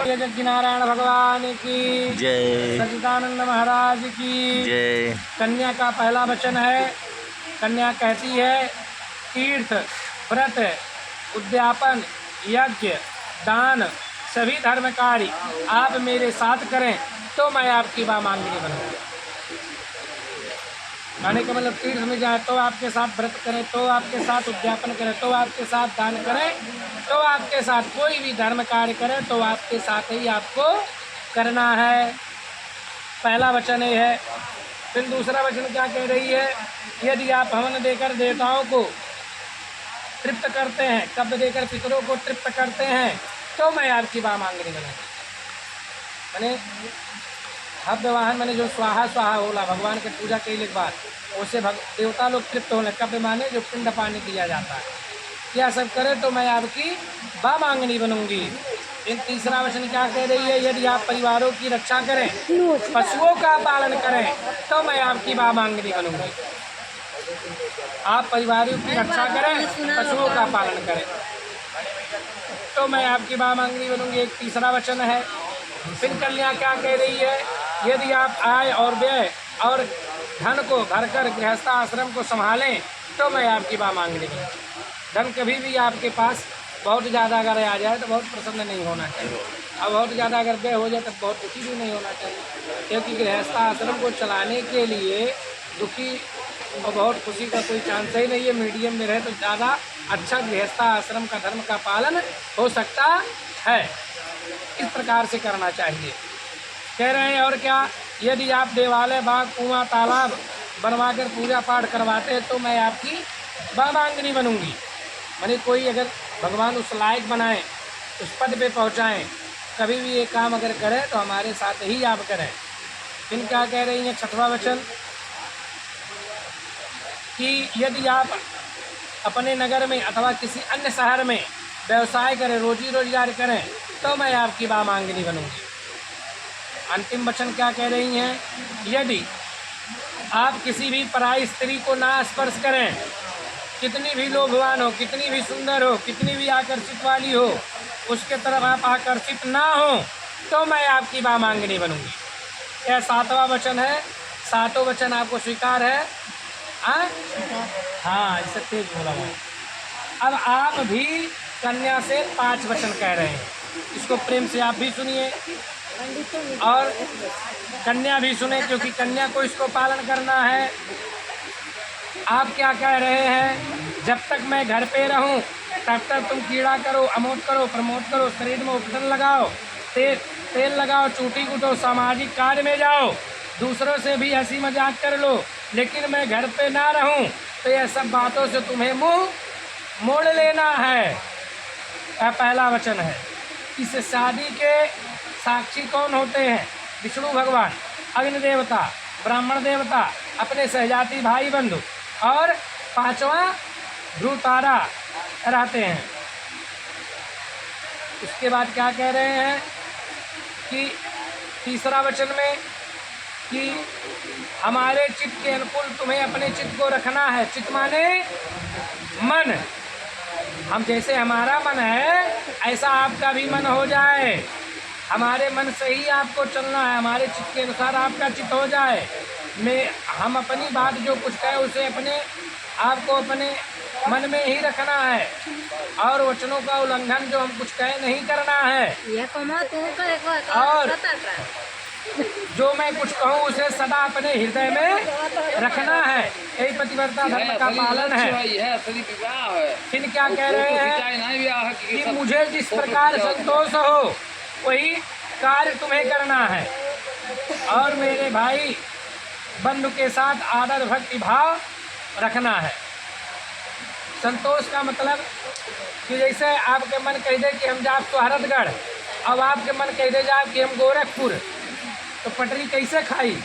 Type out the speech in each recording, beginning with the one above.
जगत नारायण भगवान की जय। सच्चिदानंद महाराज की जय। कन्या का पहला वचन है। कन्या कहती है, तीर्थ, व्रत, उद्यापन, यज्ञ, दान, सभी धर्म कार्य आप मेरे साथ करें तो मैं आपकी वामांगिनी बनूंगी। कहने का मतलब तीर्थ में जाए तो आपके साथ व्रत करें, तो आपके साथ उद्यापन करें, तो आपके साथ दान करें, तो आपके साथ कोई भी धर्म कार्य करें तो आपके साथ ही आपको करना है। पहला वचन ये है। फिर दूसरा वचन क्या कह रही है? यदि आप हवन देकर देवताओं को तृप्त करते हैं, कब्ज देकर पितरों को तृप्त करते हैं तो मैं आपकी वामांगिनी बनूंगी। मैंने हव्य वाहन मैंने जो स्वाहा स्वाहा होला भगवान के पूजा के बाद उसे देवता लोग तृप्त होने, कब्य माने जो पिंड पानी दिया जाता है, यह सब करे तो मैं आपकी वामांगिनी बनूंगी। इन तीसरा वचन क्या कह रही है? यदि आप परिवारों की रक्षा करें, पशुओं का पालन करें तो मैं आपकी वामांगिनी बनूंगी। आप परिवारों की रक्षा करें, पशुओं का पालन करें तो मैं आपकी वामांगिनी बनूंगी। एक तीसरा वचन है। फिर कन्या क्या कह रही है? यदि आप आय और व्यय और धन को भरकर गृहस्थ आश्रम को संभालें तो मैं आपकी वामांगिनी बनूंगी। धन कभी भी आपके पास बहुत ज़्यादा अगर आ जाए तो बहुत प्रसन्न नहीं होना चाहिए, और बहुत ज़्यादा अगर व्यय हो जाए तो बहुत दुखी भी नहीं होना चाहिए, क्योंकि गृहस्थ आश्रम को चलाने के लिए दुखी और बहुत खुशी का कोई चांस ही नहीं है। मीडियम में रहे तो ज़्यादा अच्छा गृहस्थ आश्रम का धर्म का पालन हो सकता है। इस प्रकार से करना चाहिए। कह रहे हैं और क्या? यदि आप देवालय, बाग, कुआं, तालाब बनवाकर पूजा पाठ करवाते हैं तो मैं आपकी वामांगिनी बनूंगी। माने कोई अगर भगवान उस लायक बनाएं, उस पद पे पहुंचाएं, कभी भी ये काम अगर करें तो हमारे साथ ही आप करें। फिर क्या कह रही हैं? छठवां वचन कि यदि आप अपने नगर में अथवा किसी अन्य शहर में व्यवसाय करें, रोजी रोजगार करें तो मैं आपकी वामांगिनी बनूंगी। अंतिम वचन क्या कह रही हैं? यदि आप किसी भी पराई स्त्री को ना स्पर्श करें, कितनी भी लोभवान हो, कितनी भी सुंदर हो, कितनी भी आकर्षित वाली हो, उसके तरफ आप आकर्षित ना हो तो मैं आपकी वामांगिनी बनूंगी। यह सातवां वचन है। सातों वचन आपको स्वीकार है? हाँ, इसे तेज बोला है। अब आप भी कन्या से 5 वचन कह रहे हैं, इसको प्रेम से आप भी सुनिए और कन्या भी सुने, क्योंकि कन्या को इसको पालन करना है। आप क्या कह रहे हैं? जब तक मैं घर पे रहूं तब तक तुम कीड़ा करो, अमोद करो, प्रमोद करो, शरीर में उपटन लगाओ, तेल लगाओ, चूटी कुटो, सामाजिक कार्य में जाओ, दूसरों से भी हंसी मजाक कर लो, लेकिन मैं घर पे ना रहूं तो यह सब बातों से तुम्हें मुंह मोड़ लेना है। यह पहला वचन है। इस शादी के साक्षी कौन होते हैं? विष्णु भगवान, अग्नि देवता, ब्राह्मण देवता, अपने सहजाती भाई बंधु और 5वां ध्रुव तारा रहते हैं। उसके बाद क्या कह रहे हैं कि तीसरा वचन में कि हमारे चित्त के अनुकूल तुम्हें अपने चित्त को रखना है। चित्त माने मन। हम जैसे हमारा मन है ऐसा आपका भी मन हो जाए। हमारे मन से ही आपको चलना है, हमारे चित्त के अनुसार आपका चित्त हो जाए। हम अपनी बात जो कुछ कहे उसे आपको अपने मन में ही रखना है, और वचनों का उल्लंघन जो हम कुछ कहे नहीं करना है। और जो मैं कुछ कहूँ उसे सदा अपने हृदय में रखना है। यही पतिव्रता धर्म का पालन है। फिर क्या कह रहे हैं कि मुझे जिस प्रकार संतोष हो वही कार्य तुम्हें करना है, और मेरे भाई बंधु के साथ आदर भक्ति भाव रखना है। संतोष का मतलब कि जैसे आपके मन कह दे कि हम जाए सोहरतगढ़, अब आपके मन कह दे जाए कि हम गोरखपुर, तो पटरी कैसे खाई?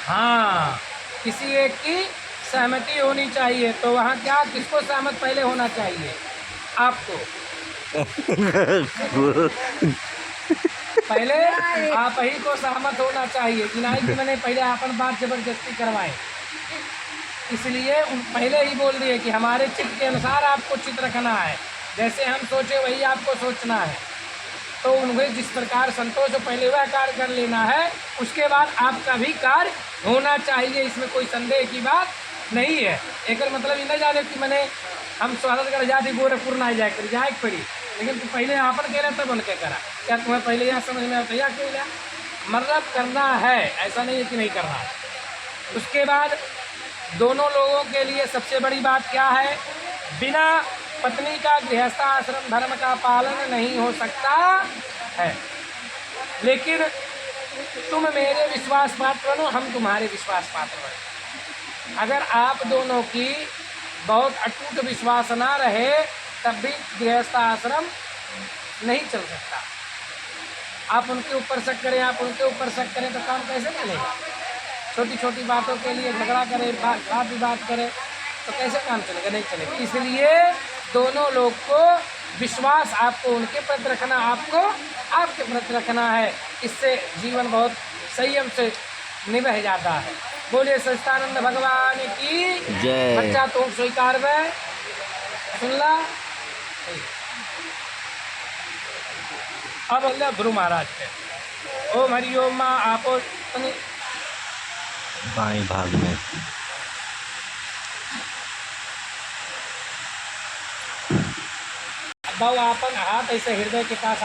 हाँ, किसी एक की सहमति होनी चाहिए। तो वहाँ क्या, किसको सहमत पहले होना चाहिए? आपको पहले आप ही को सहमत होना चाहिए कि नहीं कि मैंने पहले अपन बात जबरदस्ती करवाए। इसलिए पहले ही बोल दिए कि हमारे चित्त के अनुसार आपको चित्त रखना है। जैसे हम सोचे वही आपको सोचना है। तो उन्हें जिस प्रकार संतोष हो पहले वह कार्य कर लेना है, उसके बाद आपका भी कार्य होना चाहिए। इसमें कोई संदेह की बात नहीं है। एक मतलब ये नहीं जाने कि मैंने हम स्वागत कर जाती गोरखपुर ना जाए कर जाए पड़ी, लेकिन तू पहले यहाँ पर कह रहा तब उनके करा। क्या तुम्हें पहले यहाँ समझ में आता? या क्यों लिया मतलब करना है, ऐसा नहीं है कि नहीं करना है। उसके बाद दोनों लोगों के लिए सबसे बड़ी बात क्या है? बिना पत्नी का गृहस्थाश्रम धर्म का पालन नहीं हो सकता है। लेकिन तुम मेरे विश्वास पात्र बनो, हम तुम्हारे विश्वास पात्र बनो। अगर आप दोनों की बहुत अटूट विश्वास ना रहे तब भी गृहस्थाश्रम नहीं चल सकता। आप उनके ऊपर शक करें, आप उनके ऊपर शक करें तो काम कैसे चलेगा? छोटी छोटी बातों के लिए झगड़ा करें, बात विवाद करें तो कैसे काम चलेगा? नहीं चलेगा। इसलिए दोनों लोग को विश्वास आपको उनके प्रति रखना, आपको आपके प्रति रखना है। इससे जीवन बहुत संयम से निभा जाता है। बोलिए सच्चिदानंद भगवान की जय। बच्चा तुम स्वीकार में सुनला। अब अल्लाह गुरु महाराज के ओम हरि ओम माँ आपो बाएं भाग में बहु आपन हाथ ऐसे हृदय के पास